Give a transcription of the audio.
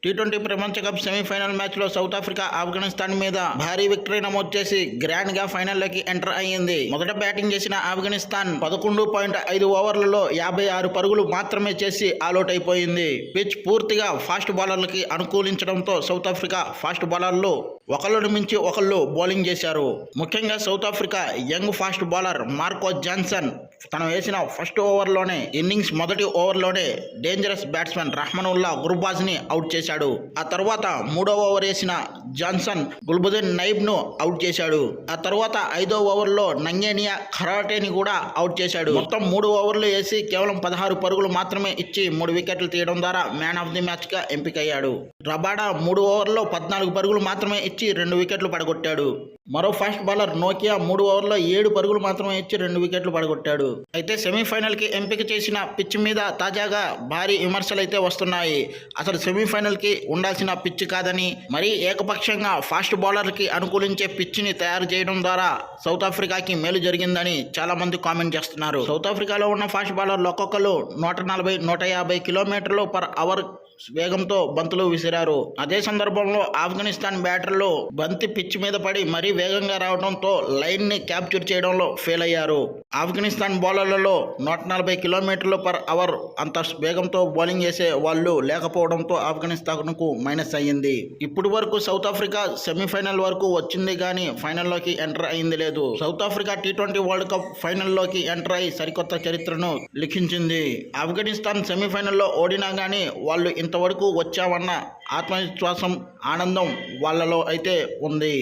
T20 ప్రపంచ cup semi-final మ్యాచ్లో south Africa Afghanistan మీద భారీ విక్టరీ నమోదు చేసి గ్రాండ్గా ఫైనల్లోకి ఎంటర్ అయ్యింది. మొదట బ్యాటింగ్ చేసిన ఆఫ్ఘనిస్తాన్ 11.5 ఓవర్లలో 56 పరుగులు మాత్రమే చేసి ఆలౌట్ అయిపోయింది. పిచ్ పూర్తిగా ఫాస్ట్ బౌలర్లకి అనుకూలించడంతో సౌత్ ఆఫ్రికా ఫాస్ట్ బౌలర్లు ఒకళ్ళను మించి ఒకళ్ళు బౌలింగ్ చేశారు. ముఖ్యంగా south Africa young fast bowler Marco Jansen తను వేసిన ఫస్ట్ ఓవర్లోనే ఇన్నింగ్స్ మొదటి ఓవర్లోనే డేంజరస్ బ్యాట్స్మెన్ రహ్మనుల్లా గుర్బాజ్ని అవుట్ చేశాడు. ఆ తర్వాత మూడో ఓవర్ వేసిన జాన్సన్ గుల్బుద్దీన్ నైబ్ను అవుట్ చేశాడు. ఆ తర్వాత 5వ ఓవర్లో నంగేనియా ఖరాటేని కూడా అవుట్ చేశాడు. మొత్తం 3 ఓవర్లు వేసి కేవలం 16 పరుగులు మాత్రమే ఇచ్చి 3 వికెట్లు తీయడం ద్వారా మ్యాన్ ఆఫ్ ది మ్యాచ్గా ఎంపికయ్యాడు. రబాడా 3 ఓవర్లలో 14 పరుగులు మాత్రమే ఇచ్చి 2 వికెట్లు పడగొట్టాడు. మరో ఫాస్ట్ బౌలర్ నోకియా 3 ఓవర్లో 7 పరుగులు మాత్రమే ఇచ్చి 2 వికెట్లు పడగొట్టాడు. అయితే సెమీఫైనల్కి ఎంపిక చేసిన పిచ్ మీద తాజాగా భారీ విమర్శలు అయితే వస్తున్నాయి. అసలు సెమీఫైనల్కి ఉండాల్సిన పిచ్ కాదని, మరీ ఏకపక్షంగా ఫాస్ట్ బౌలర్కి అనుకూలించే పిచ్ని తయారు చేయడం ద్వారా సౌత్ ఆఫ్రికాకి మేలు జరిగిందని చాలా మంది కామెంట్ చేస్తున్నారు. సౌత్ ఆఫ్రికాలో ఉన్న ఫాస్ట్ బౌలర్లు ఒక్కొక్కరు 140-150 కిలోమీటర్లు పర్ అవర్ వేగంతో బంతులు విసిరారు. అదే సందర్భంలో ఆఫ్ఘనిస్తాన్ బ్యాటర్లు బంతి పిచ్ మీద పడి మరీ వేగంగా రావడంతో లైన్ ని క్యాప్చర్ చేయడంలో ఫెయిల్ అయ్యారు. ఆఫ్ఘనిస్తాన్ బౌలర్లలో 140 కిలోమీటర్లు పర్ అవర్ అంత వేగంతో బౌలింగ్ చేసే వాళ్ళు లేకపోవడంతో ఆఫ్ఘనిస్తాన్కు మైనస్ అయ్యింది. ఇప్పటి వరకు సౌత్ ఆఫ్రికా సెమీఫైనల్ వరకు వచ్చింది కానీ ఫైనల్లోకి ఎంటర్ అయింది లేదు. సౌత్ ఆఫ్రికా టీ20 వరల్డ్ కప్ ఫైనల్లోకి ఎంటర్ అయి సరికొత్త చరిత్రను లిఖించింది. ఆఫ్ఘనిస్తాన్ సెమీఫైనల్లో ఓడినా కానీ వాళ్ళు ఇంతవరకు వచ్చామన్న ఆత్మవిశ్వాసం, ఆనందం వాళ్ళలో అయితే ఉంది.